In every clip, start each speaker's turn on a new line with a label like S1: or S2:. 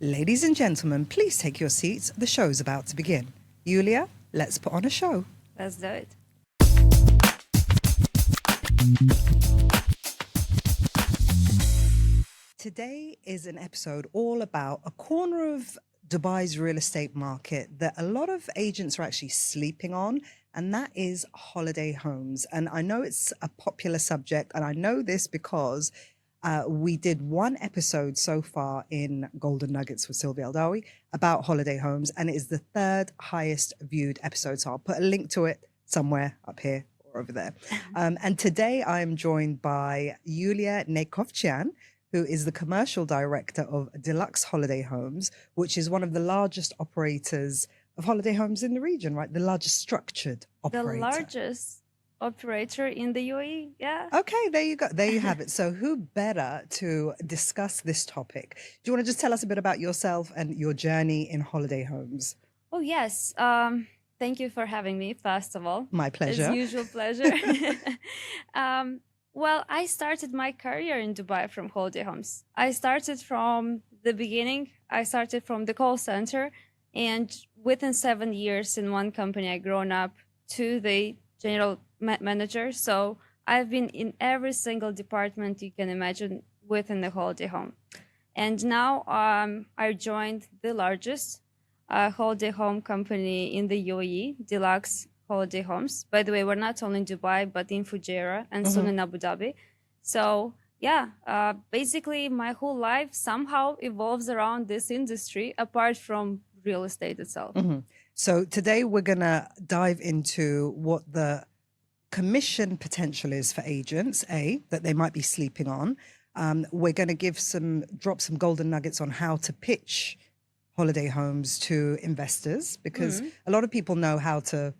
S1: Ladies and gentlemen, please take your seats. The show's about to begin. Yulia, let's put on a show.
S2: Let's do it.
S1: Today is an episode all about a corner of Dubai's real estate market that a lot of agents are actually sleeping on, and that is holiday homes. And I know it's a popular subject, and I know this because we did one episode so far in Golden Nuggets with Silvia Eldawi about holiday homes, and it is the third highest viewed episode. So I'll put a link to it somewhere up here or over there. And today I am joined by Yulia Neicovcean, who is the commercial director of Deluxe Holiday Homes, which is one of the largest operators of holiday homes in the region, right? The largest structured operator.
S2: The largest operator in the UAE, yeah.
S1: Okay, there you go. There you have it. So who better to discuss this topic? Do you want to just tell us a bit about yourself and your journey in holiday homes?
S2: Oh, yes. Thank you for having me, first of all.
S1: My pleasure.
S2: As usual, pleasure. Well, I started my career in Dubai from holiday homes. I started from the beginning. I started from the call center, and within 7 years in one company, I grown up to the general manager. So I've been in every single department you can imagine within the holiday home. And now I joined the largest holiday home company in the UAE, Deluxe Holiday Homes. By the way, we're not only in Dubai, but in Fujairah and soon in Abu Dhabi. So yeah, basically my whole life somehow evolves around this industry apart from real estate itself.
S1: So today we're going to dive into what the commission potential is for agents, that they might be sleeping on. We're going to drop some golden nuggets on how to pitch holiday homes to investors, because a lot of people know how to,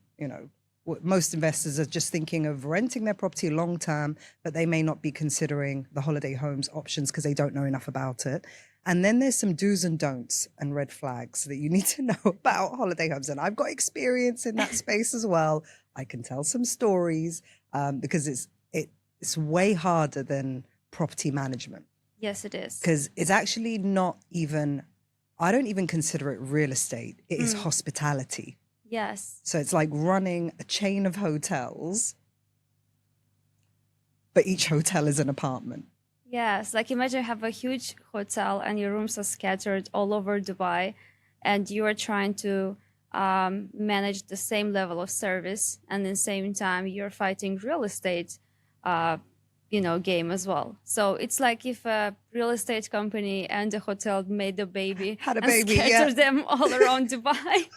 S1: most investors are just thinking of renting their property long term, but they may not be considering the holiday homes options because they don't know enough about it. And then there's some do's and don'ts and red flags that you need to know about holiday homes. And I've got experience in that space as well. I can tell some stories because it's way harder than property management.
S2: Yes, it is.
S1: Because it's actually not even, I don't even consider it real estate. It is hospitality.
S2: Yes.
S1: So it's like running a chain of hotels, but each hotel is an apartment.
S2: Yes, like imagine you have a huge hotel and your rooms are scattered all over Dubai, and you are trying to manage the same level of service, and at the same time you're fighting real estate game as well. So it's like if a real estate company and a hotel made a baby
S1: and
S2: scattered them all around Dubai.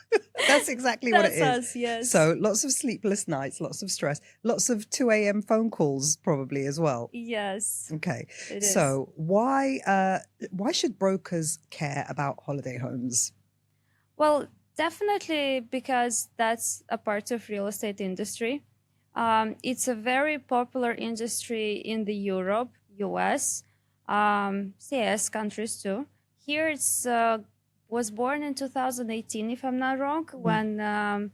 S1: That's exactly what it is.
S2: That's us, yes.
S1: So lots of sleepless nights, lots of stress, lots of 2 a.m. phone calls probably as well.
S2: Yes.
S1: Okay.
S2: It is.
S1: So why should brokers care about holiday homes?
S2: Well, definitely because that's a part of real estate industry. It's a very popular industry in the Europe, US, CIS countries too. Here it's was born in 2018, if I'm not wrong, when the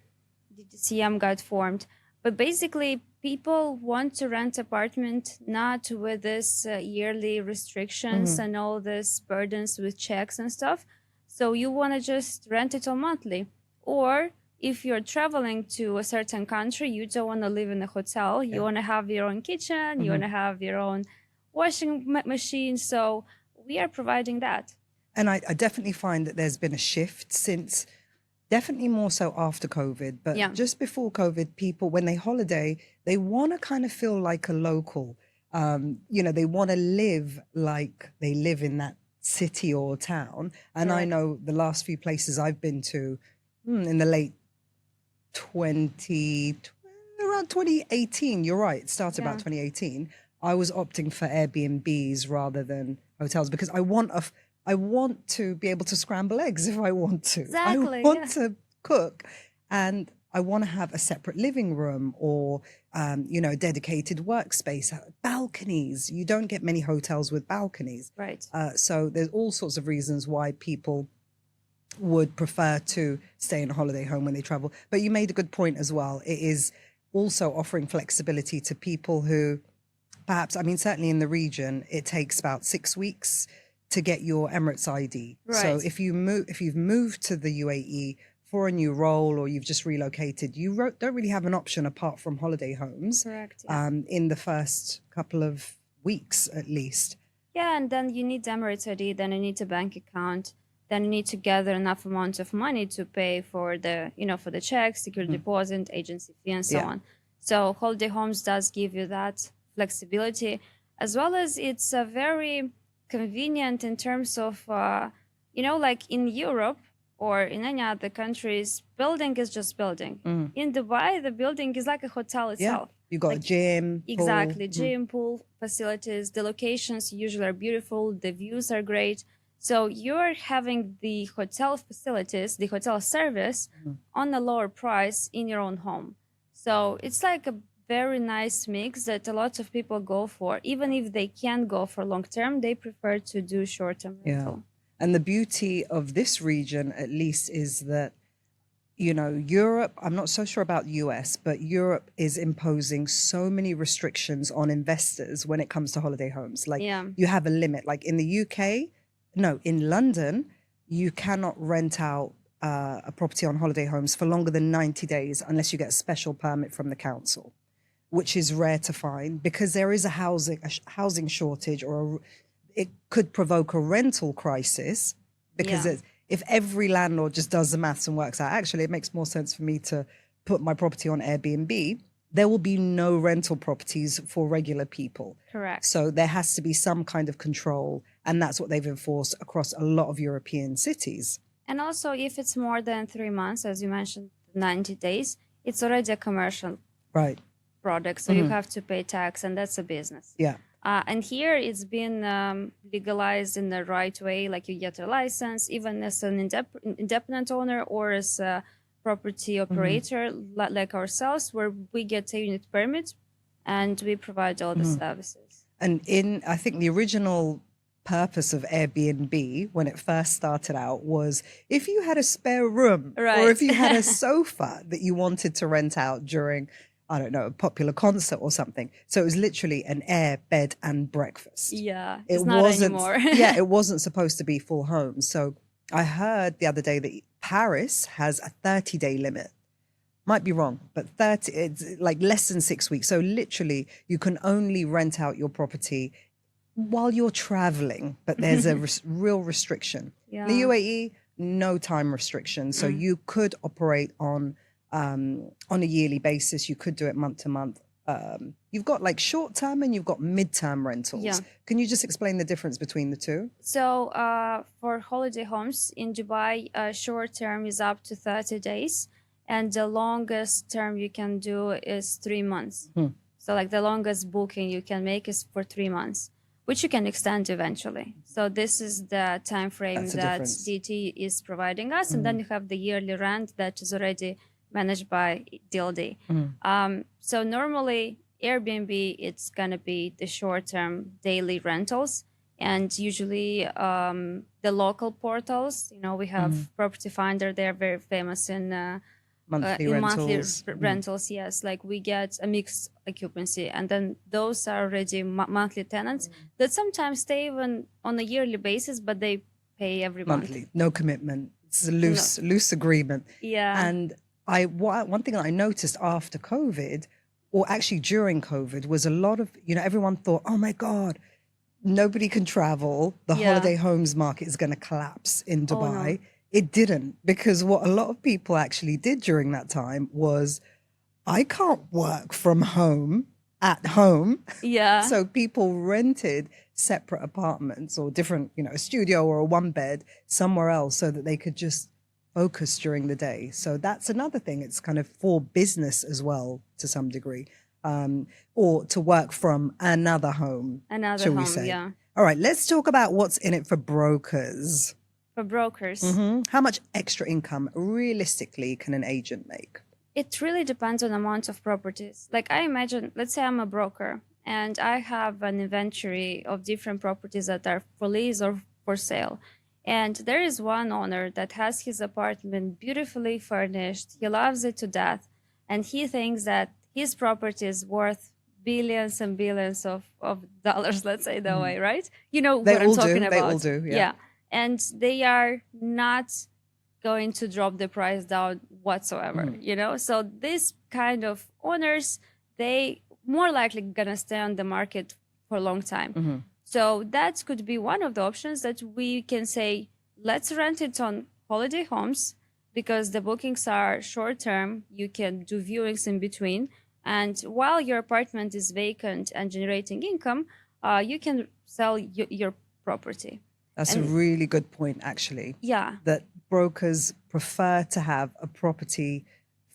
S2: DCM got formed. But basically, people want to rent apartment not with this yearly restrictions and all these burdens with checks and stuff. So you want to just rent it all monthly. Or if you're traveling to a certain country, you don't want to live in a hotel. You want to have your own kitchen. You want to have your own washing machine. So we are providing that.
S1: And I definitely find that there's been a shift since, definitely more so after COVID. But just before COVID, people, when they holiday, they want to kind of feel like a local. They want to live like they live in that city or town. And I know the last few places I've been to in the late around 2018, you're right, it started about 2018. I was opting for Airbnbs rather than hotels because I want to be able to scramble eggs if I want to.
S2: Exactly,
S1: I want to cook, and I want to have a separate living room or a dedicated workspace, balconies. You don't get many hotels with balconies.
S2: Right.
S1: So there's all sorts of reasons why people would prefer to stay in a holiday home when they travel. But you made a good point as well. It is also offering flexibility to people who perhaps, certainly in the region, it takes about 6 weeks to get your Emirates ID. So
S2: Right.
S1: if you've moved to the UAE for a new role, or you've just relocated, you don't really have an option apart from holiday homes
S2: Correct. Yeah.
S1: in the first couple of weeks at least.
S2: Yeah, and then you need Emirates ID, then you need a bank account, then you need to gather enough amount of money to pay for the, for the checks, security deposit, agency fee, and so
S1: Yeah.
S2: on. So Holiday Homes does give you that flexibility, as well as it's a very convenient in terms of, like in Europe or in any other countries, building is just building. In Dubai, the building is like a hotel itself.
S1: You've got a gym,
S2: Exactly,
S1: pool.
S2: gym, pool facilities. The locations usually are beautiful. The views are great. So you're having the hotel facilities, the hotel service on a lower price in your own home. So it's like a very nice mix that a lot of people go for. Even if they can't go for long term, they prefer to do short term rental.
S1: And the beauty of this region, at least, is that, Europe, I'm not so sure about US, but Europe is imposing so many restrictions on investors when it comes to holiday homes. Like you have a limit. Like in the UK, no, in London, you cannot rent out a property on holiday homes for longer than 90 days unless you get a special permit from the council, which is rare to find because there is a housing shortage, or it could provoke a rental crisis because if every landlord just does the maths and works out, actually, it makes more sense for me to put my property on Airbnb. There will be no rental properties for regular people.
S2: Correct.
S1: So there has to be some kind of control. And that's what they've enforced across a lot of European cities.
S2: And also, if it's more than 3 months, as you mentioned, 90 days, it's already a commercial product. So you have to pay tax, and that's a business.
S1: Yeah.
S2: And here it's been legalized in the right way, like you get a license, even as an independent owner or as a property operator like ourselves, where we get a unit permit and we provide all the services.
S1: And I think the original purpose of Airbnb when it first started out was if you had a spare room or if you had a sofa that you wanted to rent out during, I don't know, a popular concert or something. So it was literally an air, bed and breakfast.
S2: Yeah, it's not anymore.
S1: It wasn't supposed to be full home. So I heard the other day that Paris has a 30-day limit. Might be wrong, but it's like less than 6 weeks. So literally you can only rent out your property while you're traveling, but there's a real restriction.
S2: Yeah.
S1: The UAE, no time restriction. So you could operate on a yearly basis. You could do it month to month. You've got like short term and you've got mid-term rentals.
S2: Yeah.
S1: Can you just explain the difference between the two?
S2: So for holiday homes in Dubai, short term is up to 30 days. And the longest term you can do is 3 months. So like the longest booking you can make is for 3 months, which you can extend eventually. So this is the time frame that DT is providing us. And then you have the yearly rent that is already managed by DLD. So normally Airbnb, it's going to be the short-term daily rentals. And usually the local portals, we have Property Finder. They're very famous in
S1: monthly rentals.
S2: Rentals, yes. Like we get a mixed occupancy. And then those are already monthly tenants that sometimes stay even on a yearly basis, but they pay every month.
S1: No commitment. It's a loose agreement.
S2: Yeah.
S1: And one thing that I noticed after COVID, or actually during COVID, was a lot of, everyone thought, oh my God, nobody can travel. The holiday homes market is going to collapse in Dubai. Oh, no. It didn't, because what a lot of people actually did during that time was, I can't work from home at home.
S2: Yeah.
S1: So people rented separate apartments or different, a studio or a one bed somewhere else so that they could just focus during the day. So that's another thing. It's kind of for business as well to some degree, or to work from another home.
S2: Another home, yeah.
S1: All right, let's talk about what's in it for brokers.
S2: For brokers.
S1: How much extra income realistically can an agent make?
S2: It really depends on the amount of properties. Like I imagine, let's say I'm a broker and I have an inventory of different properties that are for lease or for sale. And there is one owner that has his apartment beautifully furnished. He loves it to death. And he thinks that his property is worth billions and billions of dollars, let's say that way, right? You know
S1: They
S2: what I'm
S1: all
S2: talking
S1: do.
S2: about.
S1: They all do. Yeah.
S2: And they are not going to drop the price down whatsoever, you know? So this kind of owners, they more likely gonna stay on the market for a long time. So that could be one of the options that we can say, let's rent it on holiday homes because the bookings are short term. You can do viewings in between. And while your apartment is vacant and generating income, you can sell your property.
S1: That's a really good point, actually.
S2: Yeah.
S1: That brokers prefer to have a property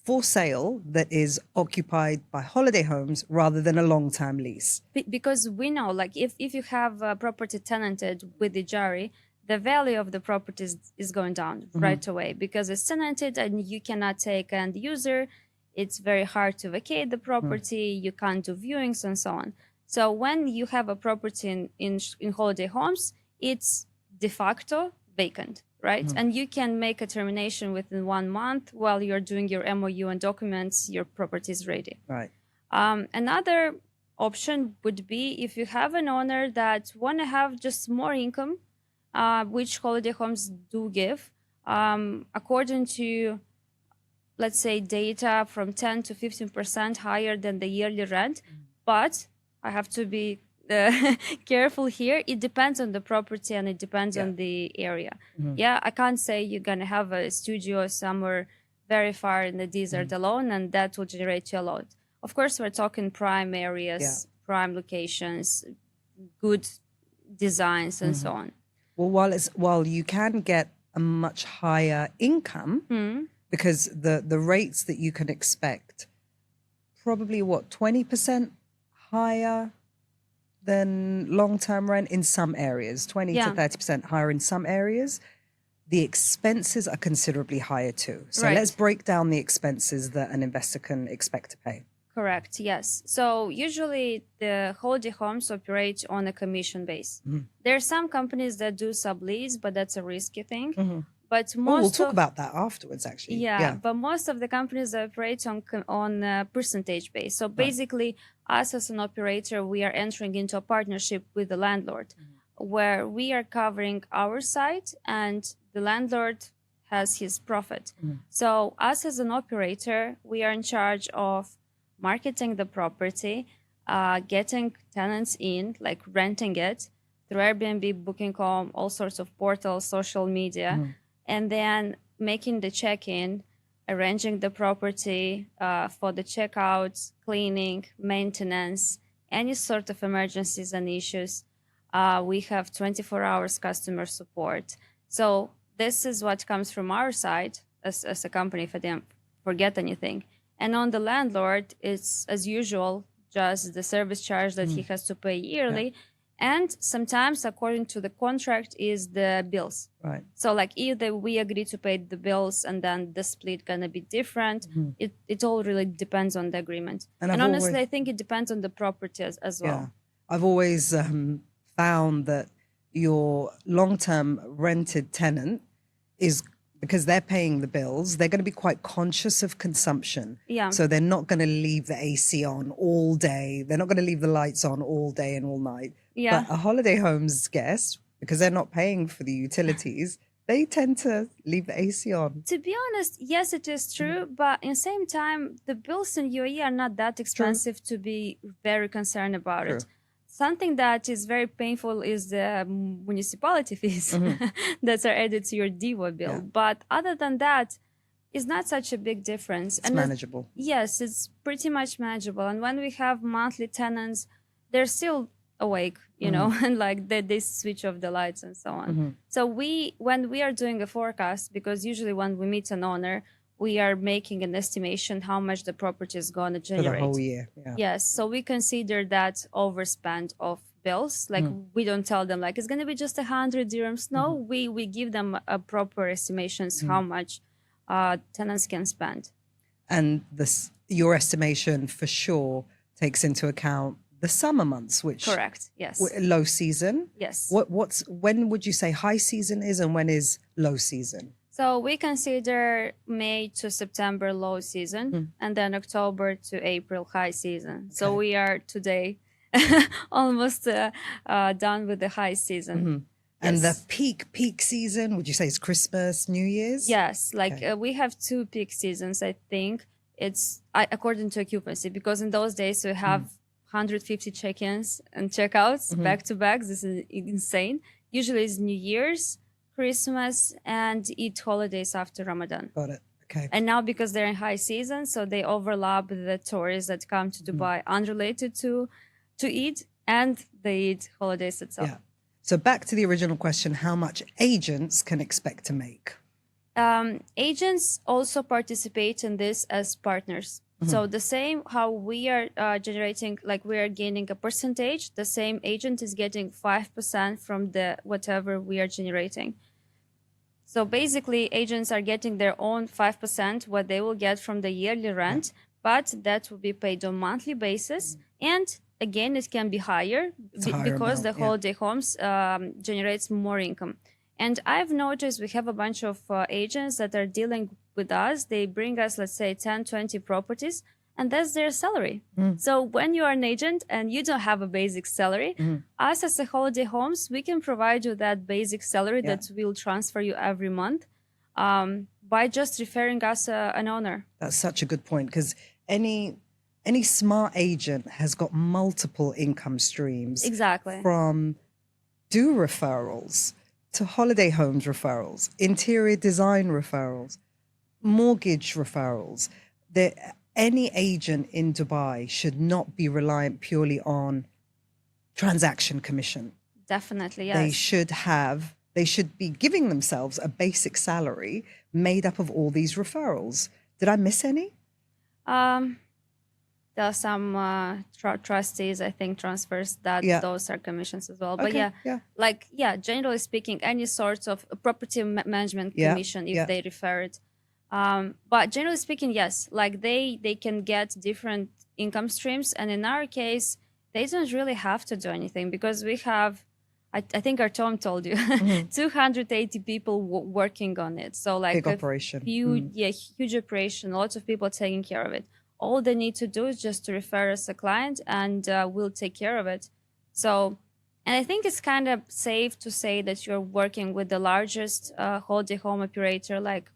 S1: for sale that is occupied by holiday homes rather than a long-term lease.
S2: Because we know, like, if you have a property tenanted with the Jari, the value of the property is going down right away because it's tenanted and you cannot take an user. It's very hard to vacate the property. You can't do viewings and so on. So when you have a property in holiday homes, it's de facto vacant, right? And you can make a termination within 1 month while you're doing your MOU and documents, your property is ready.
S1: Right.
S2: Another option would be if you have an owner that want to have just more income, which holiday homes do give, according to, let's say, data from 10 to 15% higher than the yearly rent. But I have to be careful here. It depends on the property and it depends on the area. Yeah, I can't say you're going to have a studio somewhere very far in the desert alone and that will generate you a lot. Of course, we're talking prime areas, prime locations, good designs and so on.
S1: Well, while you can get a much higher income because the rates that you can expect probably 20% higher than long-term rent in some areas, 20 to 30% higher in some areas. The expenses are considerably higher too. So let's break down the expenses that an investor can expect to pay.
S2: Correct, yes. So usually the holiday homes operate on a commission base. There are some companies that do sublease, but that's a risky thing. But
S1: we'll talk about that afterwards, actually.
S2: Yeah, but most of the companies operate on a percentage base. So basically, us as an operator, we are entering into a partnership with the landlord, where we are covering our side and the landlord has his profit. So us as an operator, we are in charge of marketing the property, getting tenants in, like renting it through Airbnb, Booking.com, all sorts of portals, social media, and then making the check-in, arranging the property for the checkouts, cleaning, maintenance, any sort of emergencies and issues. We have 24 hours customer support. So this is what comes from our side as a company, if I didn't forget anything. And on the landlord, it's, as usual, just the service charge that he has to pay yearly. And sometimes, according to the contract, is the bills.
S1: Right.
S2: So, like, either we agree to pay the bills and then the split gonna be different. It all really depends on the agreement. And honestly, I think it depends on the property as well.
S1: Yeah. I've always found that your long-term rented tenant is, because they're paying the bills, they're going to be quite conscious of consumption.
S2: Yeah.
S1: So they're not going to leave the AC on all day. They're not going to leave the lights on all day and all night.
S2: Yeah.
S1: But a holiday home's guest, because they're not paying for the utilities, they tend to leave the AC on.
S2: To be honest, yes, it is true. But in the same time, the bills in UAE are not that expensive to be very concerned about it. Something that is very painful is the municipality fees that are added to your DIVO bill. But other than that, it's not such a big difference.
S1: It's manageable.
S2: Yes, it's pretty much manageable. And when we have monthly tenants, they're still awake, you know, and like they switch off the lights and so on. So when we are doing a forecast, because usually when we meet an owner, we are making an estimation how much the property is going to generate.
S1: For the whole year,
S2: Yes, so we consider that overspend of bills. Like we don't tell them like it's going to be just 100 dirhams. No, we give them a proper estimations how much tenants can spend.
S1: And your estimation for sure takes into account the summer months, which
S2: correct, yes,
S1: low season.
S2: Yes.
S1: When would you say high season is and when is low season?
S2: So we consider May to September low season, and then October to April high season. So
S1: Okay.
S2: we are today almost done with the high season.
S1: And the
S2: Yes.
S1: peak season, would you say is Christmas, New Year's?
S2: Yes, like
S1: Okay.
S2: we have two peak seasons. I think it's according to occupancy, because in those days we have 150 check-ins and check-outs back to back. This is insane. Usually it's New Year's, Christmas, and Eid holidays after Ramadan.
S1: Got it. Okay.
S2: And now because they're in high season, so they overlap the tourists that come to Dubai unrelated to Eid and the Eid holidays itself.
S1: Yeah. So back to the original question, how much agents can expect to make?
S2: Agents also participate in this as partners. So the same how we are generating, like we are gaining a percentage, the same agent is getting 5% from the whatever we are generating. So basically, agents are getting their own 5%, what they will get from the yearly rent, but that will be paid on monthly basis. And again, it can be higher
S1: It's a higher
S2: because
S1: amount,
S2: the
S1: yeah.
S2: holiday homes generates more income. And I've noticed we have a bunch of agents that are dealing with us. They bring us, let's say, 10, 20 properties, and that's their salary. So when you are an agent and you don't have a basic salary, us as a holiday homes, we can provide you that basic salary that will transfer you every month by just referring us an owner.
S1: That's such a good point, because any smart agent has got multiple income streams.
S2: Exactly.
S1: From do referrals to holiday homes referrals, interior design referrals, mortgage referrals. Any agent in Dubai should not be reliant purely on transaction commission.
S2: Definitely,
S1: They
S2: yes.
S1: they should be giving themselves a basic salary made up of all these referrals. Did I miss any?
S2: There are some trustees, I think, transfers that those are commissions as well. But generally speaking, any sort of property management commission if they refer it. But generally speaking, yes, like they can get different income streams. And in our case, they don't really have to do anything because we have, I think Artem told you, 280 people working on it. So like
S1: big operation.
S2: Huge operation, lots of people taking care of it. All they need to do is just to refer us a client and we'll take care of it. So, and I think it's kind of safe to say that you're working with the largest holiday home operator. Like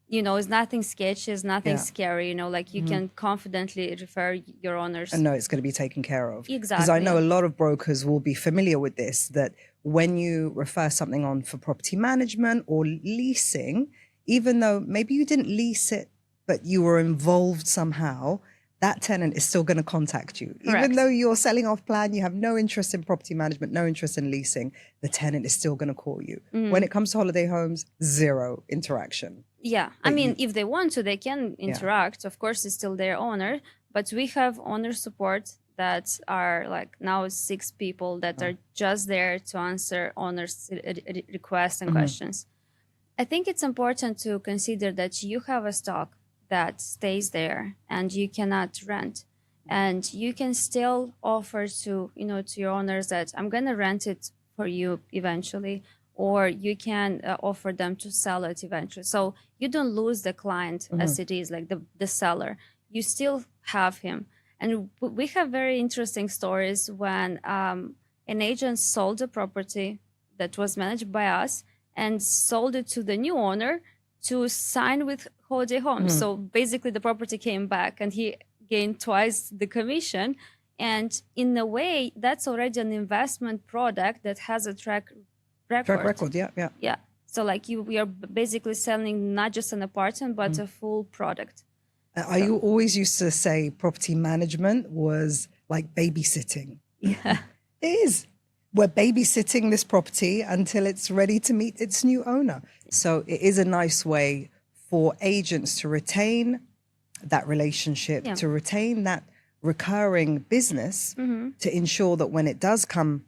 S2: it's nothing sketchy, it's nothing scary, like you can confidently refer your owners.
S1: And know it's going to be taken care of.
S2: Exactly.
S1: Because I know a lot of brokers will be familiar with this, that when you refer something on for property management or leasing, even though maybe you didn't lease it, but you were involved somehow, that tenant is still going to contact you.
S2: Correct.
S1: Even though you're selling off plan, you have no interest in property management, no interest in leasing, the tenant is still going to call you. When it comes to holiday homes, zero interaction.
S2: Yeah, I mean, if they want to, they can interact. Of course, it's still their owner, but we have owner support that are like now 6 people that are just there to answer owners' requests and questions. I think it's important to consider that you have a stock that stays there and you cannot rent, and you can still offer to your owners that I'm going to rent it for you eventually, or you can offer them to sell it eventually. So you don't lose the client as it is, like the seller. You still have him. And we have very interesting stories when an agent sold a property that was managed by us and sold it to the new owner to sign with holiday homes. So basically the property came back and he gained twice the commission. And in a way, that's already an investment product that has a track record.
S1: Track record, yeah.
S2: Yeah. So like we are basically selling not just an apartment, but a full product.
S1: You always used to say property management was like babysitting.
S2: Yeah.
S1: It is. We're babysitting this property until it's ready to meet its new owner. So it is a nice way for agents to retain that relationship, to retain that recurring business, to ensure that when it does come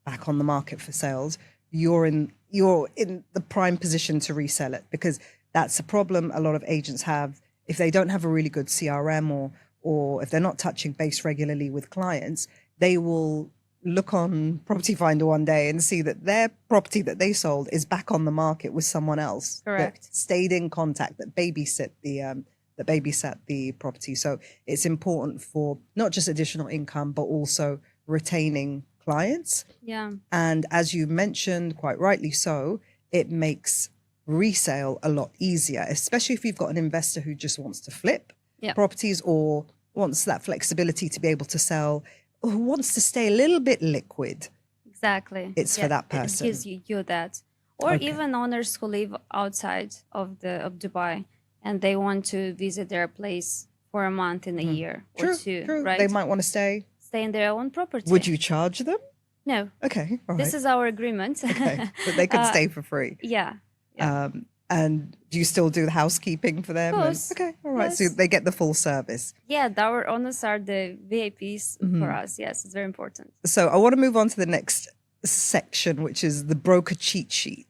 S1: back on the market for sales, you're in the prime position to resell it, because that's a problem a lot of agents have. If they don't have a really good CRM or if they're not touching base regularly with clients, they will look on Property Finder one day and see that their property that they sold is back on the market with someone else.
S2: Correct.
S1: That stayed in contact, that babysat the property. So it's important for not just additional income, but also retaining clients.
S2: Yeah.
S1: And as you mentioned, quite rightly so, it makes resale a lot easier, especially if you've got an investor who just wants to flip properties or wants that flexibility to be able to sell, or who wants to stay a little bit liquid.
S2: Exactly.
S1: It's for that person.
S2: It gives you that. Or even owners who live outside of Dubai and they want to visit their place for a month in a year or two, right?
S1: They might want to stay
S2: in their own property.
S1: Would you charge them?
S2: No.
S1: Okay. All right.
S2: This is our agreement.
S1: Okay. But they could stay for free.
S2: Yeah.
S1: And do you still do the housekeeping for them?
S2: Of course.
S1: Okay. All right.
S2: Yes.
S1: So they get the full service.
S2: Yeah. Our owners are the VIPs for us. Yes. It's very important.
S1: So I want to move on to the next section, which is the broker cheat sheet.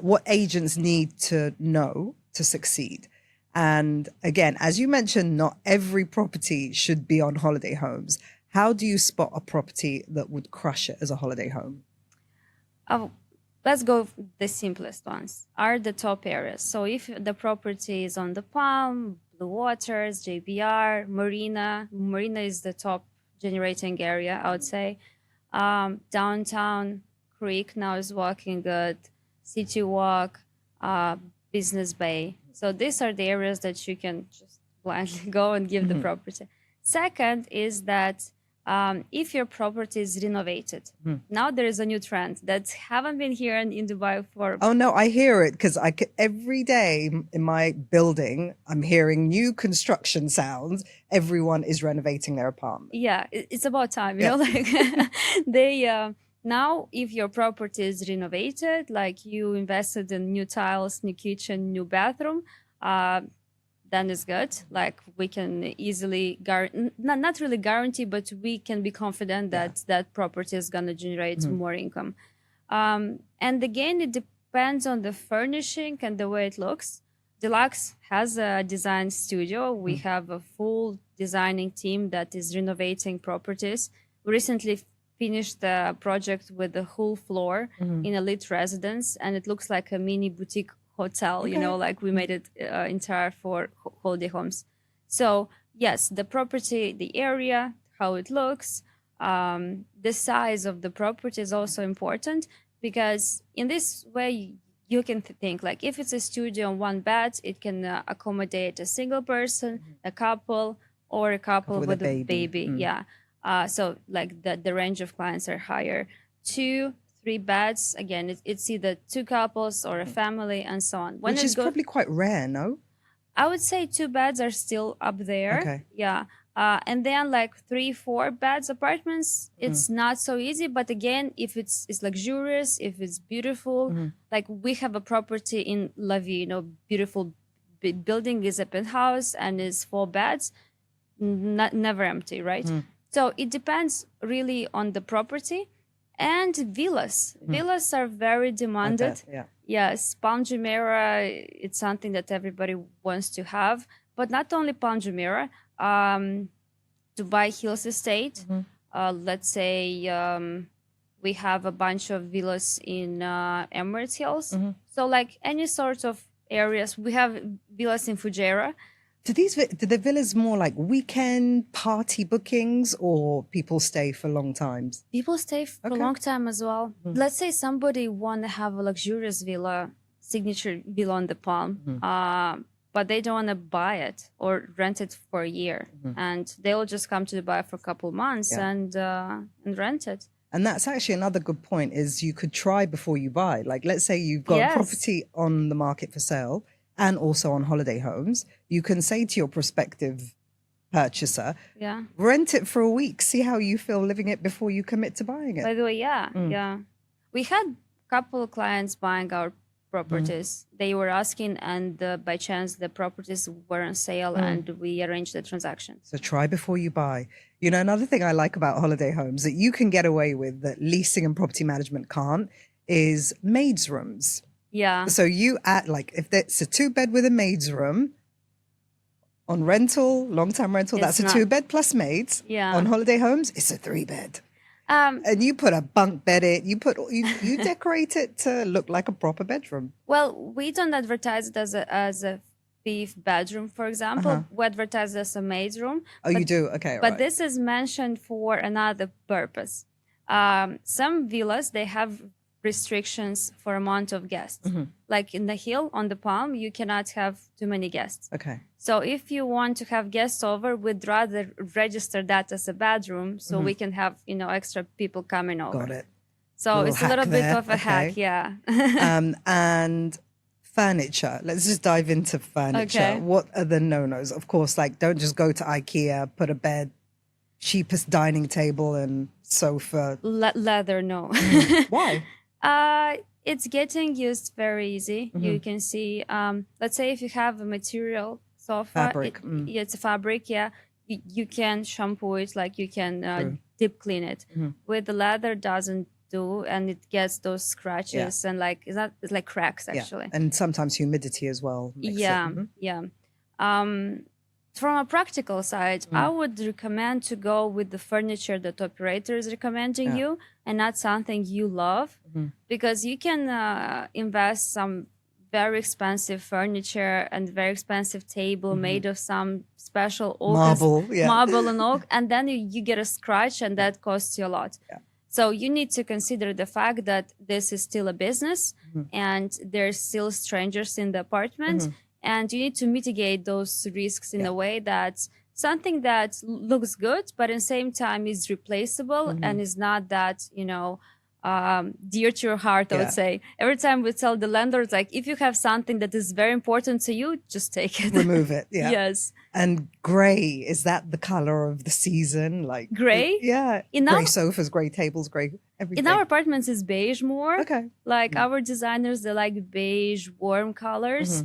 S1: What agents need to know to succeed. And again, as you mentioned, not every property should be on holiday homes. How do you spot a property that would crush it as a holiday home?
S2: Let's go the simplest ones, are the top areas. So if the property is on the Palm, Blue Waters, JBR, Marina is the top generating area, I would say. Downtown, Creek now is walking good, City Walk, Business Bay. So these are the areas that you can just blindly go and give the property. Second is that if your property is renovated, now there is a new trend that haven't been here in Dubai for.
S1: Oh no, I hear it because every day in my building, I'm hearing new construction sounds. Everyone is renovating their apartment.
S2: Yeah, it's about time, you know, like they. Now, if your property is renovated, like you invested in new tiles, new kitchen, new bathroom, then it's good. Like we can easily not really guarantee, but we can be confident that that property is going to generate more income. And again, it depends on the furnishing and the way it looks. Deluxe has a design studio. We have a full designing team that is renovating properties. We recently finished the project with the whole floor in a lit residence, and it looks like a mini boutique hotel, you know, like we made it entire for holiday homes. So yes, the property, the area, how it looks, the size of the property is also important, because in this way you can think like if it's a studio on one bed, it can accommodate a single person, a couple, or a couple with a baby. Yeah. So like the range of clients are higher. 2-3 beds, again, it's either 2 couples or a family and so on.
S1: Which is probably quite rare, no?
S2: I would say 2 beds are still up there.
S1: Okay.
S2: Yeah. And then like 3-4 beds apartments, it's not so easy. But again, if it's luxurious, if it's beautiful, like we have a property in La Vie, you know, beautiful building, is a penthouse and is 4 beds, never empty, right? So it depends really on the property. And villas. Villas are very demanded. Yes, Palm Jumeirah, it's something that everybody wants to have. But not only Palm Jumeirah, Dubai Hills Estate. Let's say we have a bunch of villas in Emirates Hills. So like any sort of areas. We have villas in Fujairah.
S1: Do the villas more like weekend party bookings, or people stay for long times?
S2: People stay for a long time as well. Let's say somebody want to have a luxurious villa, signature villa on the Palm, but they don't want to buy it or rent it for a year, and they'll just come to Dubai for a couple of months and rent it.
S1: And that's actually another good point, is you could try before you buy. Like, let's say you've got a property on the market for sale and also on holiday homes. You can say to your prospective purchaser, rent it for a week, see how you feel living it before you commit to buying it.
S2: By the way, we had a couple of clients buying our properties. They were asking, and by chance the properties were on sale, and we arranged the transaction. So
S1: try before you buy. You know, another thing I like about holiday homes that you can get away with that leasing and property management can't is maids' rooms.
S2: Yeah.
S1: So you add, like, if it's a 2-bed with a maid's room, On rental, long-term rental, that's a
S2: not.
S1: 2-bed plus maids.
S2: Yeah.
S1: On holiday homes, it's a 3-bed.
S2: Um,
S1: And you put a bunk bed in, you decorate it to look like a proper bedroom.
S2: well, we don't advertise it as a fifth bedroom, for example. We advertise it as a maid's room.
S1: Oh, you do? Okay, all
S2: But
S1: right.
S2: this is mentioned for another purpose. Some villas, they have restrictions for amount of guests. Like in the hill on the palm, you cannot have too many guests.
S1: Okay.
S2: So if you want to have guests over, we'd rather register that as a bedroom so we can have, extra people coming over.
S1: Got it.
S2: So it's a little bit of a hack, yeah.
S1: And furniture. Let's just dive into furniture.
S2: Okay.
S1: What are the no-nos? Of course, like don't just go to IKEA, put a bed, cheapest dining table and sofa.
S2: Leather, no.
S1: Why?
S2: It's getting used very easy. You can see, let's say if you have a material sofa,
S1: Fabric.
S2: It's a fabric, yeah. You can shampoo it, like you can deep clean it. With the leather, doesn't do, and it gets those scratches and it's like cracks actually.
S1: Yeah. And sometimes humidity as well. Makes it.
S2: Yeah. From a practical side, I would recommend to go with the furniture that operator is recommending you and not something you love, because you can invest some very expensive furniture and very expensive table made of some special oak, marble and oak, and then you get a scratch and that costs you a lot.
S1: Yeah.
S2: So you need to consider the fact that this is still a business and there's still strangers in the apartment. And you need to mitigate those risks in a way that something that looks good, but at the same time is replaceable and is not that, dear to your heart, I would say. Every time we tell the landlords, like, if you have something that is very important to you, just take it.
S1: Remove it. Yeah.
S2: Yes.
S1: And grey, is that the color of the season? Like
S2: Gray?
S1: Yeah. Grey sofas, grey tables, grey everything.
S2: In our apartments, it's beige more.
S1: Okay.
S2: Like our designers, they like beige, warm colors.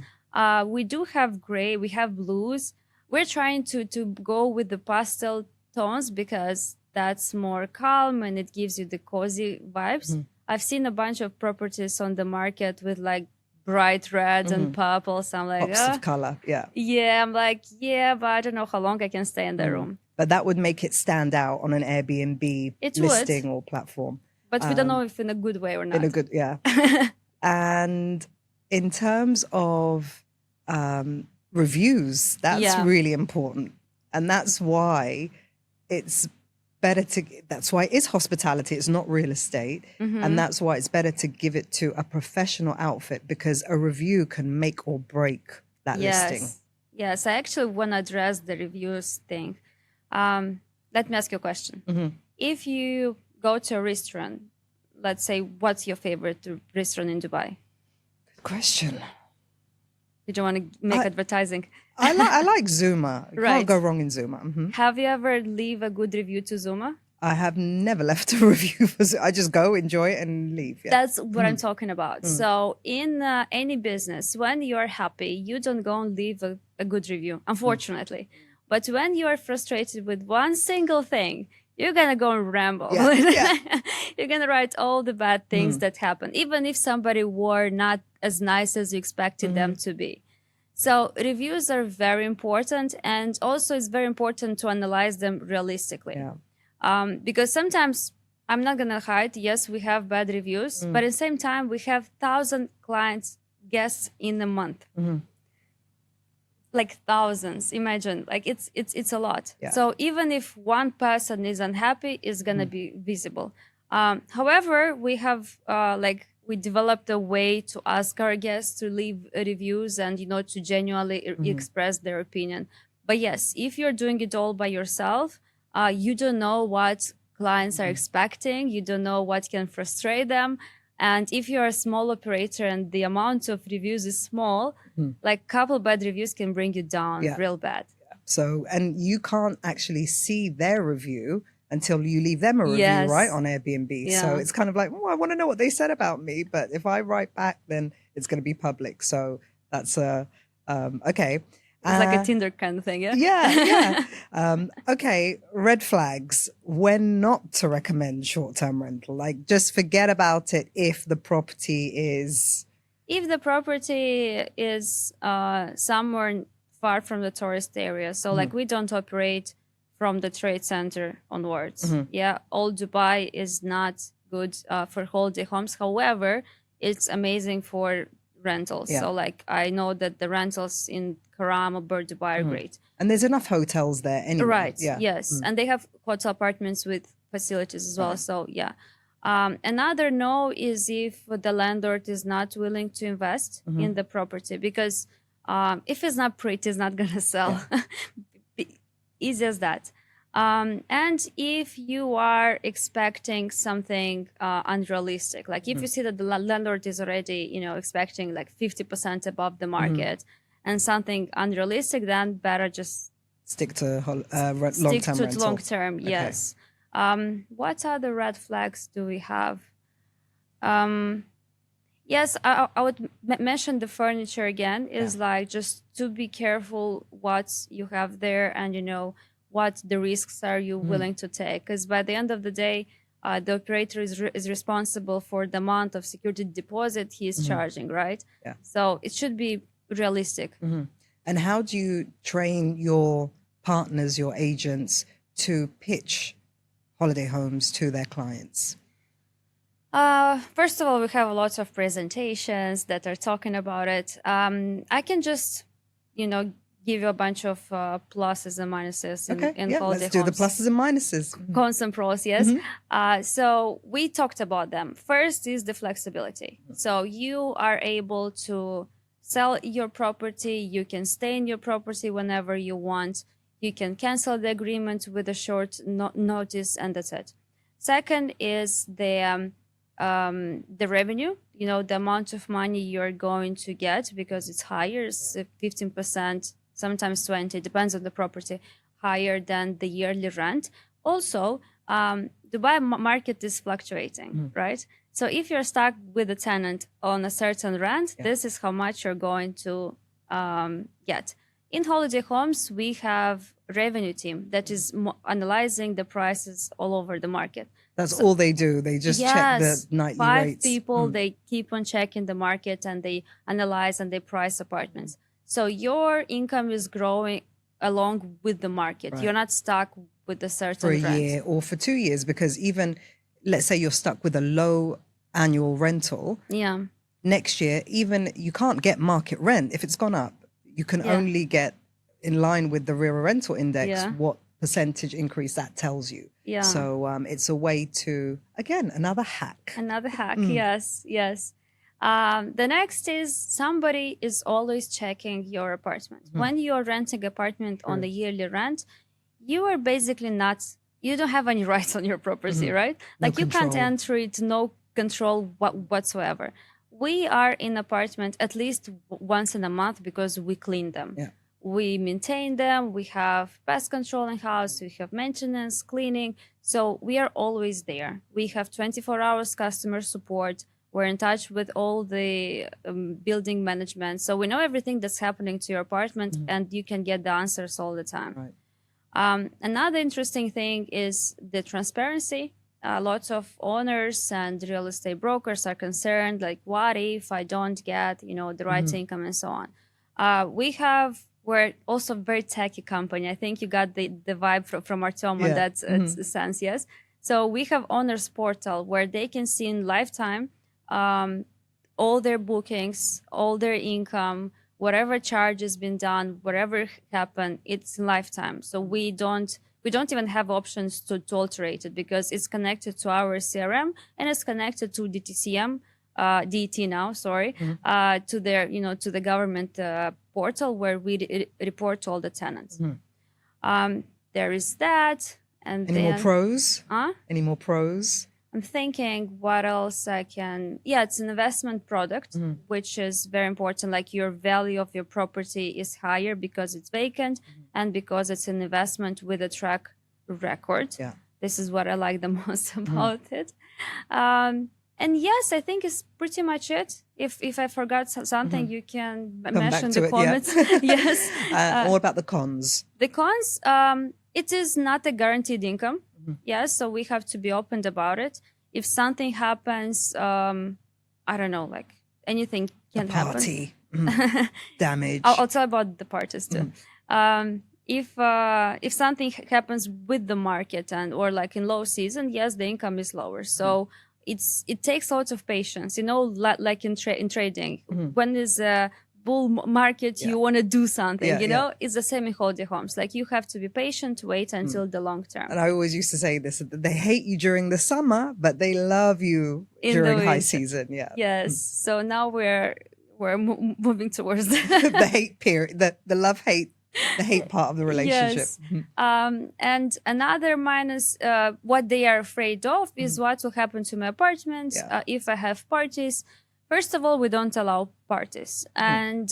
S2: We do have gray, we have blues. We're trying to go with the pastel tones because that's more calm and it gives you the cozy vibes. I've seen a bunch of properties on the market with like bright reds and purples. I'm like,
S1: pops of color. Yeah.
S2: Yeah, I'm like, yeah, but I don't know how long I can stay in the room.
S1: But that would make it stand out on an Airbnb listing or platform.
S2: But we don't know if in a good way or not.
S1: In a good, yeah. And in terms of reviews, that's really important. And that's why it's better to, that's why it's hospitality, it's not real estate. And that's why it's better to give it to a professional outfit, because a review can make or break that listing.
S2: Yes, I actually want to address the reviews thing. Let me ask you a question. If you go to a restaurant, let's say, what's your favorite restaurant in Dubai?
S1: Good question.
S2: Did you want to make advertising?
S1: I like Zuma. You
S2: Right.
S1: can't go wrong in Zuma.
S2: Have you ever leave a good review to Zuma?
S1: I have never left a review for Zuma. I just go, enjoy it, and leave. Yeah.
S2: That's what I'm talking about. So in any business, when you're happy, you don't go and leave a good review, unfortunately. But when you are frustrated with one single thing, you're going to go and ramble. You're going to write all the bad things that happen, even if somebody were not as nice as you expected them to be. So reviews are very important. And also it's very important to analyze them realistically. Because sometimes, I'm not going to hide, yes, we have bad reviews, but at the same time, we have 1,000 clients, guests in a month. Like thousands, imagine, like it's a lot. So even if one person is unhappy, it's gonna be visible. However, we have we developed a way to ask our guests to leave reviews and to genuinely express their opinion. But yes, if you're doing it all by yourself, you don't know what clients are expecting. You don't know what can frustrate them. And if you're a small operator and the amount of reviews is small, like a couple bad reviews can bring you down real bad.
S1: So, and you can't actually see their review until you leave them a review, right, on Airbnb. So it's kind of like, I want to know what they said about me. But if I write back, then it's going to be public. So that's okay.
S2: It's like a Tinder kind of thing, yeah?
S1: Yeah. Okay, red flags. When not to recommend short-term rental. Like, just forget about it if the property is...
S2: If the property is somewhere far from the tourist area. So like we don't operate from the trade center onwards. Yeah, old Dubai is not good for holiday homes. However, it's amazing for rentals.
S1: Yeah.
S2: So like I know that the rentals in Karam or Bur Dubai are great.
S1: And there's enough hotels there anyway.
S2: Right.
S1: Yeah.
S2: Yes. And they have hotel apartments with facilities as well. So yeah. Another no is if the landlord is not willing to invest in the property, because if it's not pretty, it's not going to sell. Easy as that. And if you are expecting something unrealistic, like if you see that the landlord is already, expecting like 50% above the market and something unrealistic, then better just
S1: Stick to long-term rental.
S2: long term.
S1: Okay.
S2: Yes. What other red flags do we have? Yes, I would mention the furniture again. Is like just to be careful what you have there, and what the risks are you willing to take. Because by the end of the day, the operator is responsible for the amount of security deposit he is charging, right?
S1: Yeah.
S2: So it should be realistic.
S1: And how do you train your partners, your agents, to pitch holiday homes to their clients?
S2: First of all, we have lots of presentations that are talking about it. I can just, give you a bunch of pluses and minuses in holiday
S1: let's do the
S2: homes.
S1: pluses and minuses.
S2: Cons and pros, yes. So we talked about them. First is the flexibility. So you are able to sell your property. You can stay in your property whenever you want. You can cancel the agreement with a short notice, and that's it. Second is the revenue, the amount of money you're going to get, because it's higher, it's 15%, sometimes 20%, depends on the property, higher than the yearly rent. Also, Dubai market is fluctuating, right? So if you're stuck with a tenant on a certain rent, this is how much you're going to get. In holiday homes, we have revenue team that is analyzing the prices all over the market.
S1: That's all they do. They just check the nightly
S2: 5
S1: rates.
S2: people, they keep on checking the market and they analyze and they price apartments. So your income is growing along with the market.
S1: Right.
S2: You're not stuck with a certain
S1: For a
S2: rent.
S1: year or for 2 years, because even, let's say you're stuck with a low annual rental,
S2: Yeah.
S1: next year, even you can't get market rent. If it's gone up, you can only get in line with the real rental index, what percentage increase that tells you.
S2: Yeah.
S1: So it's a way to, again, another hack.
S2: Another hack. Yes. Yes. The next is somebody is always checking your apartment. When you're renting apartment on the yearly rent, you are basically you don't have any rights on your property, right? Like you can't enter it, no control whatsoever. We are in apartment at least once in a month because we clean them.
S1: Yeah.
S2: We maintain them. We have pest control in house. We have maintenance, cleaning. So we are always there. We have 24 hours customer support. We're in touch with all the building management. So we know everything that's happening to your apartment and you can get the answers all the time.
S1: Right.
S2: Another interesting thing is the transparency. Lots of owners and real estate brokers are concerned, like, what if I don't get, the right income and so on. We're also a very techy company. I think you got the vibe from Artem on that sense, yes? So we have owners portal where they can see in lifetime all their bookings, all their income, whatever charge has been done, whatever happened, it's in lifetime. So we don't even have options to alterate it because it's connected to our CRM and it's connected to DTCM, DT now, sorry, to their, to the government portal where we report all the tenants. There is that. And
S1: Any more pros? Any more pros?
S2: I'm thinking what else I can. Yeah, it's an investment product, which is very important. Like your value of your property is higher because it's vacant and because it's an investment with a track record.
S1: Yeah.
S2: This is what I like the most about it. And yes, I think it's pretty much it. If I forgot something, you can mention the comments. Yes.
S1: What about the cons?
S2: The cons, it is not a guaranteed income. Yes, so we have to be open about it. If something happens, I don't know, like anything can
S1: A
S2: happen.
S1: party. Damage.
S2: I'll tell about the parties too. If something happens with the market and or like in low season, yes, the income is lower. So it takes lots of patience. You know, like in trading, when is a bull market, you want to do something. You know, it's the same in holiday homes. Like you have to be patient, wait until the long term.
S1: And I always used to say this: that they hate you during the summer, but they love you
S2: In
S1: during
S2: the
S1: high
S2: winter.
S1: season. Yeah.
S2: Yes. So now we're moving towards
S1: The hate period, the love hate, the hate part of the relationship.
S2: Yes. And another minus, what they are afraid of is what will happen to my apartments if I have parties. First of all, we don't allow parties, and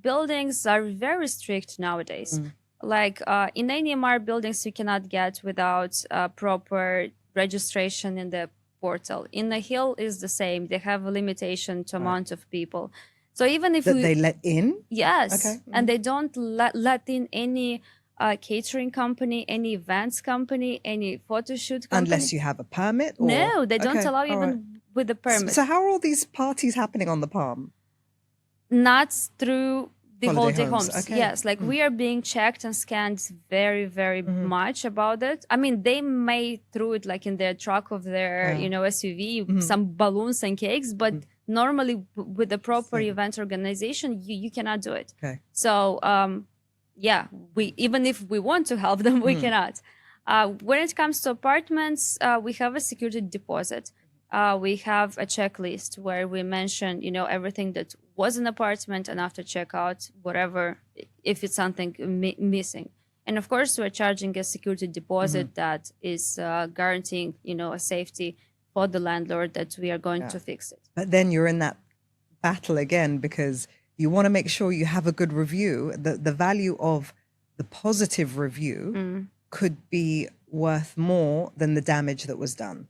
S2: buildings are very strict nowadays. Like in ANMR buildings, you cannot get without proper registration in the portal. In the Hill is the same. They have a limitation to amount of people. So even if
S1: They let in?
S2: Yes.
S1: Okay.
S2: And they don't let in any catering company, any events company, any photo shoot company.
S1: Unless you have a permit? Or...
S2: No, they don't
S1: Okay,
S2: allow
S1: all
S2: even
S1: right.
S2: with the permit.
S1: So how are all these parties happening on the Palm?
S2: Not through the holiday homes.
S1: Okay.
S2: Yes, like we are being checked and scanned very, very much about it. I mean, they may throw it like in their truck of their, you know, SUV, some balloons and cakes, but normally with the proper event organization, you cannot do it.
S1: Okay.
S2: So, yeah, we even if we want to help them, we cannot. When it comes to apartments, we have a security deposit. We have a checklist where we mention, you know, everything that was an apartment, and after checkout, whatever, if it's something missing. And of course, we're charging a security deposit that is guaranteeing, you know, a safety for the landlord that we are going to fix it.
S1: But then you're in that battle again because you want to make sure you have a good review. The value of the positive review could be worth more than the damage that was done.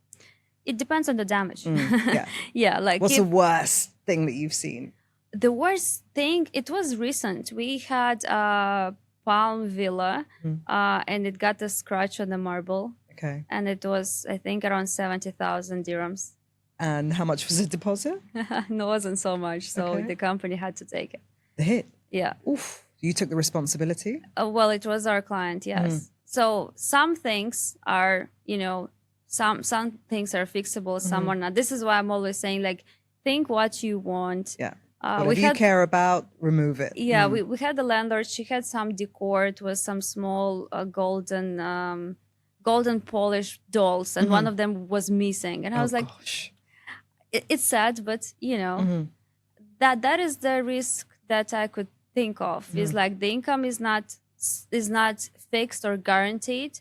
S2: It depends on the damage.
S1: Yeah.
S2: Yeah. Like
S1: what's the worst thing that you've seen?
S2: The worst thing, it was recent. We had a Palm Villa and it got a scratch on the marble.
S1: Okay.
S2: And it was, I think, around 70,000 dirhams.
S1: And how much was the deposit?
S2: No, it wasn't so much. So the company had to take it.
S1: The hit?
S2: Yeah.
S1: Oof. You took the responsibility?
S2: Well, it was our client, yes. So some things are, you know, some things are fixable, some are not. This is why I'm always saying, like, think what you want.
S1: Yeah. Whatever you care about, remove it.
S2: Yeah, we had the landlord. She had some decor. It was some small golden polished dolls, and one of them was missing. And I was like, it's sad, but you know, that is the risk that I could think of. Is like the income is not fixed or guaranteed.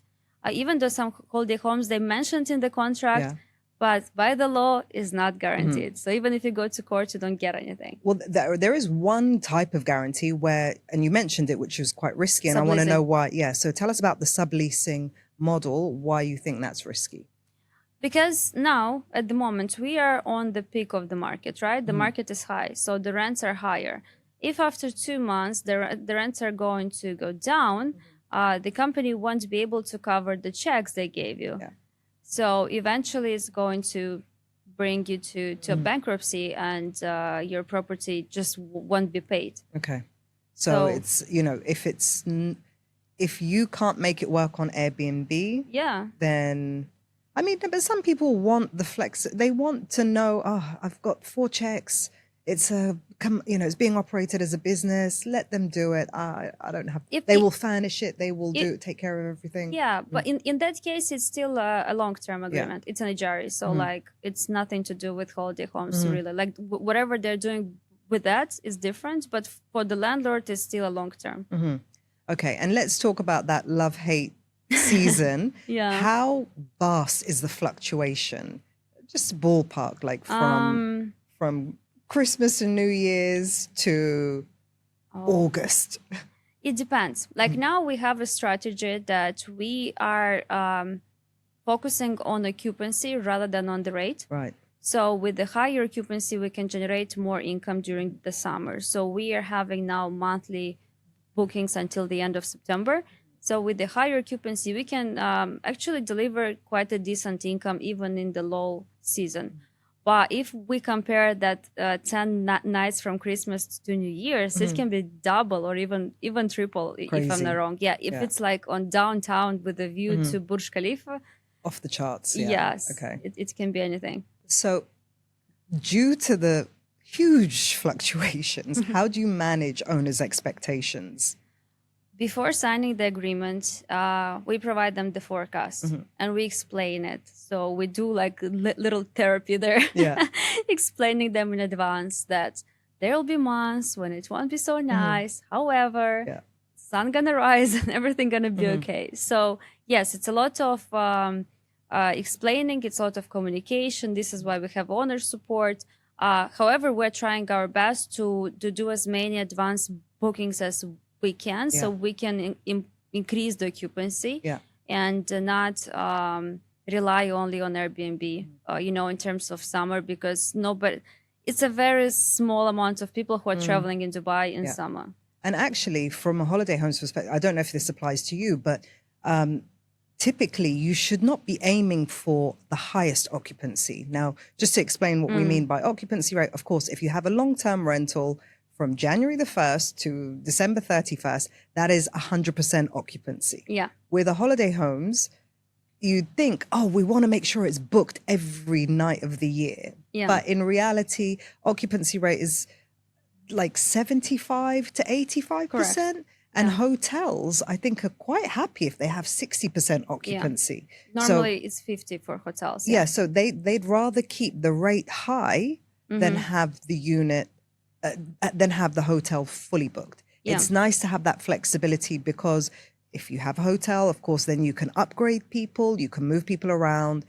S2: Even though some holiday homes, they mentioned in the contract, but by the law is not guaranteed. So even if you go to court, you don't get anything.
S1: Well, there is one type of guarantee where, and you mentioned it, which was quite risky, and I want to know why. Yeah, so tell us about the subleasing model, why you think that's risky.
S2: Because now, at the moment, we are on the peak of the market, right? The market is high, so the rents are higher. If after 2 months, the rents are going to go down, the company won't be able to cover the checks they gave you. Yeah. So eventually it's going to bring you to a bankruptcy, and your property just won't be paid.
S1: Okay. So it's, you know, if you can't make it work on Airbnb, then, I mean, but some people want the flex. They want to know, oh, I've got 4 checks. It's it's being operated as a business. Let them do it. I don't have. They will furnish it. They will take care of everything.
S2: Yeah, but in that case, it's still a long-term agreement. It's an ijari, so like it's nothing to do with holiday homes really. Like whatever they're doing with that is different, but for the landlord, it's still a long-term.
S1: Okay, and let's talk about that love-hate season. How vast is the fluctuation? Just ballpark, like from Christmas and New Year's to August.
S2: It depends. Like now we have a strategy that we are focusing on occupancy rather than on the rate.
S1: Right.
S2: So with the higher occupancy, we can generate more income during the summer. So we are having now monthly bookings until the end of September. So with the higher occupancy, we can actually deliver quite a decent income even in the low season. But if we compare that 10 nights from Christmas to New Year's, it can be double or even triple, if I'm not
S1: Crazy.
S2: wrong. Yeah, if it's like on downtown with a view to Burj Khalifa,
S1: Off the charts. Yeah.
S2: yes,
S1: Okay.
S2: it can be anything.
S1: So, due to the huge fluctuations, how do you manage owners' expectations?
S2: Before signing the agreement, we provide them the forecast and we explain it. So we do like little therapy there,
S1: Yeah.
S2: explaining them in advance that there will be months when it won't be so nice. However,
S1: Yeah.
S2: sun gonna rise and everything gonna be okay. So yes, it's a lot of explaining. It's a lot of communication. This is why we have owner support. However, we're trying our best to do as many advanced bookings as we can, so we can increase the occupancy and not rely only on Airbnb, in terms of summer, because it's a very small amount of people who are traveling in Dubai in summer.
S1: And actually, from a holiday home's perspective, I don't know if this applies to you, but typically you should not be aiming for the highest occupancy. Now, just to explain what we mean by occupancy rate, of course, if you have a long-term rental from January the 1st to December 31st, that is 100% occupancy.
S2: Yeah.
S1: With the holiday homes, you'd think, oh, we want to make sure it's booked every night of the year.
S2: Yeah.
S1: But in reality, occupancy rate is like 75 to 85%.
S2: Correct.
S1: And hotels, I think, are quite happy if they have 60% occupancy.
S2: Normally it's 50 for hotels.
S1: Yeah, so they'd rather keep the rate high than have the unit, than have the hotel fully booked.
S2: Yeah.
S1: It's nice to have that flexibility, because if you have a hotel, of course, then you can upgrade people, you can move people around.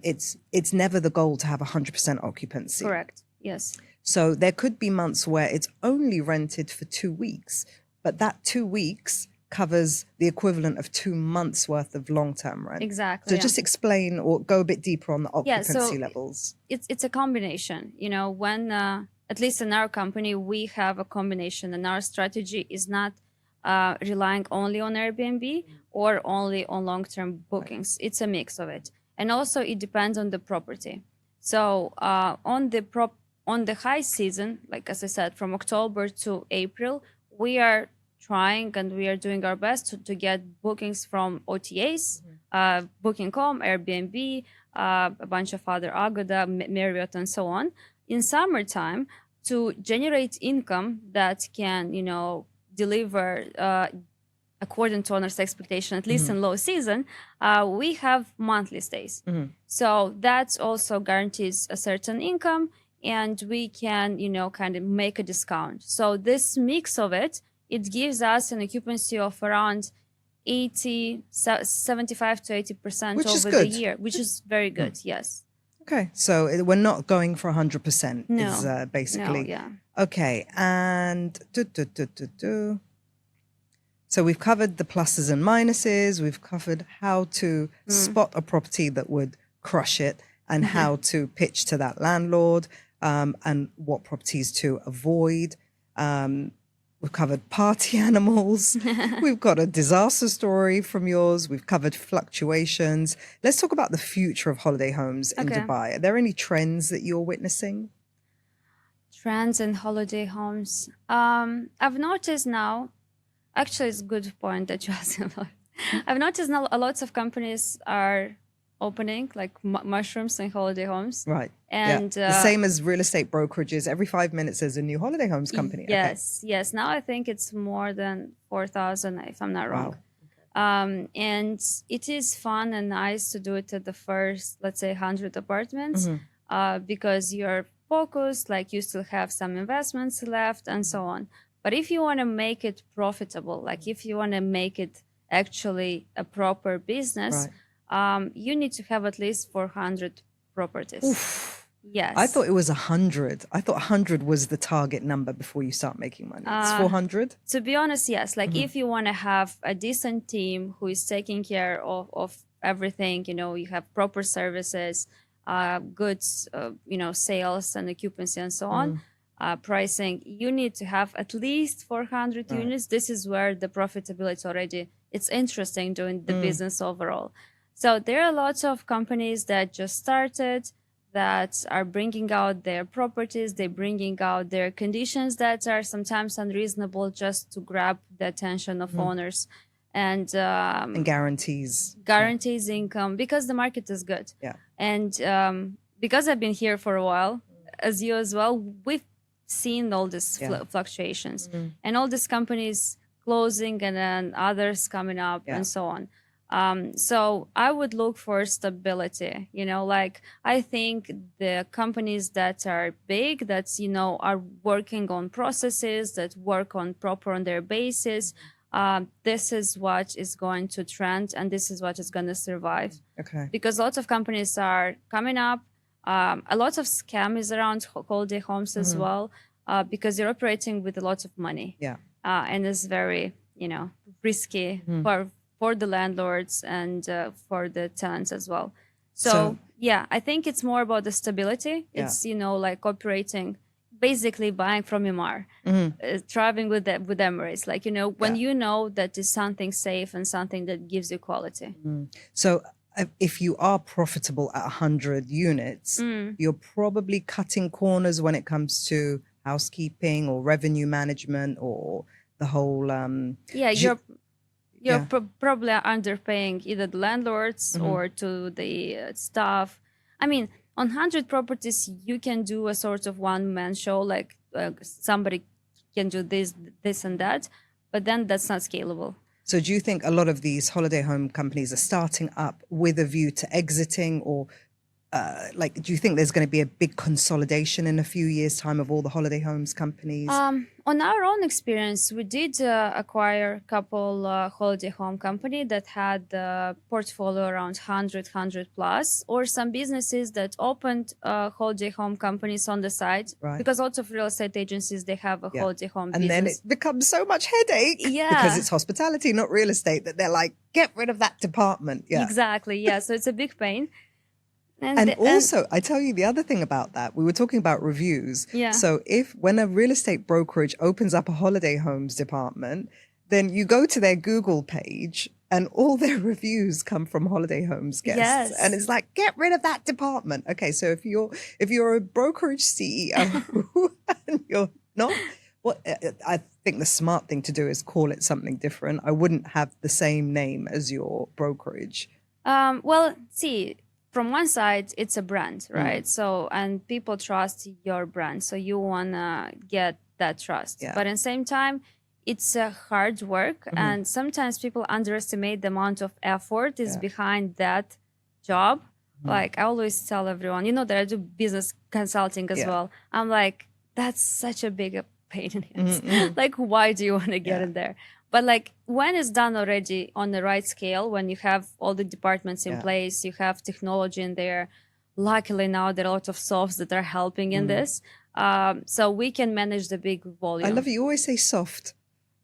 S1: It's never the goal to have 100% occupancy.
S2: Correct. Yes.
S1: So there could be months where it's only rented for 2 weeks, but that 2 weeks covers the equivalent of 2 months worth of long-term rent.
S2: Exactly.
S1: So just explain or go a bit deeper on the occupancy
S2: so
S1: levels.
S2: It's a combination. When at least in our company, we have a combination, and our strategy is not relying only on Airbnb or only on long-term bookings. It's a mix of it. And also it depends on the property. So on the high season, like as I said, from October to April, we are trying and we are doing our best to get bookings from OTAs, Booking.com, Airbnb, a bunch of other Agoda, Marriott, and so on. In summertime, to generate income that can, deliver according to owner's expectation, at least in low season, we have monthly stays. So that also guarantees a certain income, and we can, kind of make a discount. So this mix of it gives us an occupancy of around 75 to 80% over the year, which is very good. Yes.
S1: Okay, so we're not going for 100%.
S2: No,
S1: is basically.
S2: no, yeah.
S1: Okay, and so we've covered the pluses and minuses. We've covered how to spot a property that would crush it, and how to pitch to that landlord, and what properties to avoid. We've covered party animals. We've got a disaster story from yours. We've covered fluctuations. Let's talk about the future of holiday homes in Dubai. Are there any trends that you're witnessing?
S2: Trends in holiday homes. I've noticed now, actually it's a good point that you asked about. I've noticed now a lot of companies are opening like mushrooms in holiday homes.
S1: Right.
S2: And
S1: the same as real estate brokerages. Every 5 minutes there's a new holiday homes company.
S2: Yes, yes. Now I think it's more than 4,000, if I'm not wrong. And it is fun and nice to do it at the first, let's say, 100 apartments, because you're focused, like you still have some investments left and so on. But if you want to make it profitable, like if you want to make it actually a proper business, you need to have at least 400 properties.
S1: Oof.
S2: Yes.
S1: I thought it was 100. I thought 100 was the target number before you start making money. It's 400?
S2: To be honest, yes. Like if you want to have a decent team who is taking care of everything, you have proper services, goods, sales and occupancy and so on, pricing, you need to have at least 400 units. This is where the profitability already, it's interesting doing the business overall. So there are lots of companies that just started. that are bringing out their properties, they're bringing out their conditions that are sometimes unreasonable just to grab the attention of owners, and
S1: guarantees.
S2: guarantees income because the market is good.
S1: Yeah.
S2: And because I've been here for a while, as you as well, we've seen all these fluctuations and all these companies closing and then others coming up and so on. So I would look for stability, like I think the companies that are big, that, are working on processes, that work on proper on their basis, this is what is going to trend and this is what is going to survive.
S1: Okay.
S2: Because lots of companies are coming up. A lot of scam is around holiday homes as well, because you're operating with a lot of money.
S1: Yeah.
S2: And it's very, risky for the landlords and for the tenants as well. So yeah, I think it's more about the stability. It's, like operating, basically buying from Ymar, traveling with Emirates, like, when you know that is something safe and something that gives you quality.
S1: So if you are profitable at 100 units, you're probably cutting corners when it comes to housekeeping or revenue management or the whole... You're
S2: probably underpaying either the landlords or to the staff. I mean, on 100 properties, you can do a sort of one-man show, like somebody can do this and that, but then that's not scalable.
S1: So do you think a lot of these holiday home companies are starting up with a view to exiting, or do you think there's going to be a big consolidation in a few years' time of all the holiday homes companies?
S2: On our own experience, we did acquire a couple holiday home company that had a portfolio around 100 plus, or some businesses that opened holiday home companies on the side, because lots of real estate agencies, they have a holiday home business.
S1: And then it becomes so much headache because it's hospitality, not real estate, that they're like, get rid of that department. Yeah,
S2: exactly. Yeah, so it's a big pain.
S1: And also, I tell you the other thing about that, we were talking about reviews.
S2: Yeah.
S1: So when a real estate brokerage opens up a holiday homes department, then you go to their Google page and all their reviews come from holiday homes guests.
S2: Yes.
S1: And it's like, get rid of that department. Okay, so if you're a brokerage CEO and you're not, I think the smart thing to do is call it something different. I wouldn't have the same name as your brokerage.
S2: Well, see, from one side, it's a brand, right? So, and people trust your brand. So you want to get that trust.
S1: Yeah.
S2: But at the same time, it's a hard work. And sometimes people underestimate the amount of effort is behind that job. Like I always tell everyone, that I do business consulting as well. I'm like, that's such a big pain in the ass. Like, why do you want to get in there? But like when it's done already on the right scale, when you have all the departments in place, you have technology in there. Luckily now there are a lot of softs that are helping in this. So we can manage the big volume.
S1: I love it. You always say soft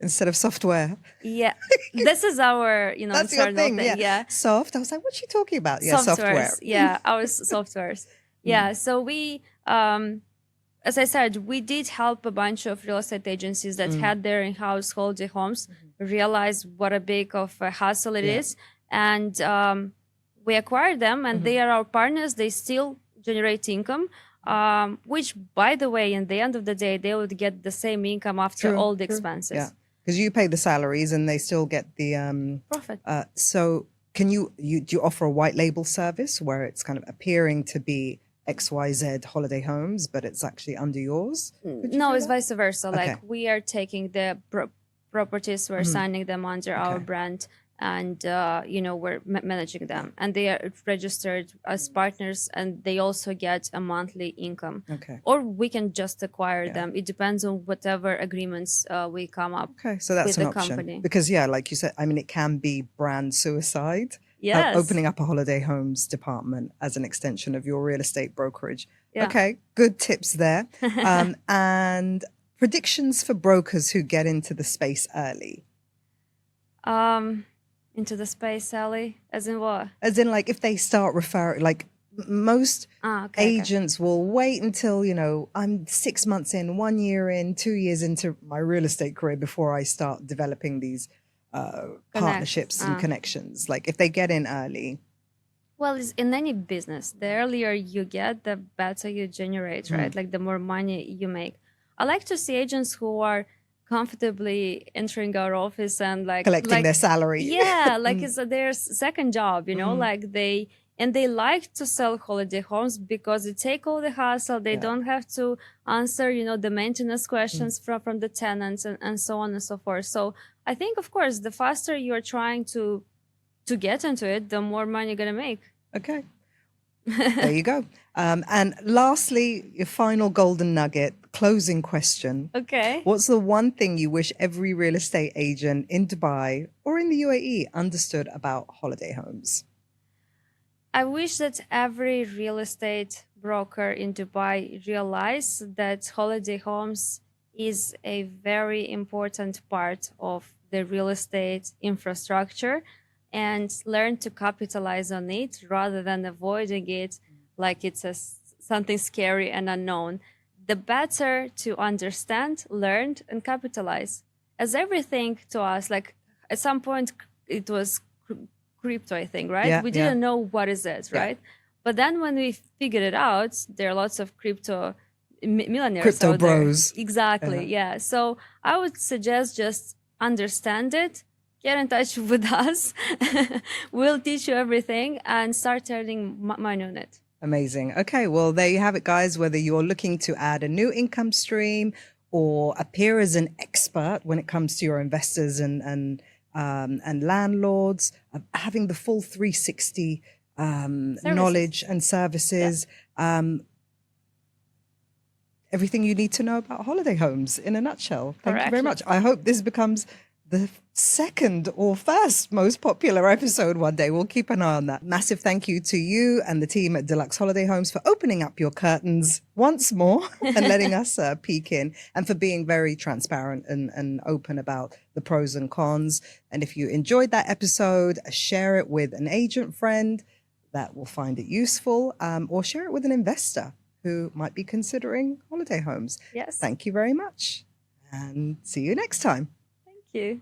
S1: instead of software.
S2: Yeah. This is our,
S1: that's your thing. Yeah. Soft. I was like, what's she talking about? Yeah, software.
S2: Yeah, our softwares. Yeah. So we, as I said, we did help a bunch of real estate agencies that had their in-house holiday homes realize what a big of a hassle it is. And we acquired them and they are our partners. They still generate income, which, by the way, in the end of the day, they would get the same income after all the expenses.
S1: Yeah, because you pay the salaries and they still get the
S2: profit.
S1: So can do you offer a white label service where it's kind of appearing to be XYZ holiday homes, but it's actually under yours?
S2: No, it's vice versa. Okay. Like we are taking the properties, we're signing them under our brand, and we're managing them, and they are registered as partners, and they also get a monthly income.
S1: Okay.
S2: Or we can just acquire them. It depends on whatever agreements we come up.
S1: Okay, so that's
S2: with
S1: an
S2: the
S1: option.
S2: company.
S1: Because like you said, I mean, it can be brand suicide.
S2: Yes.
S1: Opening up a holiday homes department as an extension of your real estate brokerage.
S2: Yeah.
S1: Okay, good tips there. And predictions for brokers who get into the space early.
S2: Into the space early? As in what?
S1: As in, like, if they start referring, like most agents will wait until, I'm 6 months in, 1 year in, 2 years into my real estate career before I start developing these partnerships and connections. Like if they get in early,
S2: Well, it's in any business, the earlier you get, the better you generate, right? Like the more money you make. I like to see agents who are comfortably entering our office and
S1: Collecting their salary.
S2: yeah, like it's their second job, like they like to sell holiday homes because they take all the hassle. They don't have to answer, the maintenance questions from the tenants and so on and so forth. So I think, of course, the faster you're trying to get into it, the more money you're gonna make.
S1: Okay. There you go. And lastly, your final golden nugget, closing question.
S2: Okay.
S1: What's the one thing you wish every real estate agent in Dubai or in the UAE understood about holiday homes?
S2: I wish that every real estate broker in Dubai realized that holiday homes is a very important part of the real estate infrastructure and learn to capitalize on it rather than avoiding it like it's something scary and unknown. The better to understand, learn, and capitalize. As everything to us, like at some point it was crypto, I think, right?
S1: Yeah,
S2: we didn't know what is it, right? But then when we figured it out, there are lots of crypto millionaires
S1: Crypto
S2: out there.
S1: bros.
S2: Exactly, yeah. So I would suggest just understand it, get in touch with us. We'll teach you everything and start earning money on it.
S1: Amazing. Okay, well, there you have it, guys. Whether you're looking to add a new income stream or appear as an expert when it comes to your investors and landlords, having the full 360 knowledge and services, everything you need to know about holiday homes in a nutshell. Thank you very much. I hope this becomes the second or first most popular episode one day. We'll keep an eye on that. Massive thank you to you and the team at Deluxe Holiday Homes for opening up your curtains once more and letting us peek in, and for being very transparent and open about the pros and cons. And if you enjoyed that episode, share it with an agent friend that will find it useful, or share it with an investor who might be considering holiday homes.
S2: Yes.
S1: Thank you very much, and see you next time.
S2: Thank you.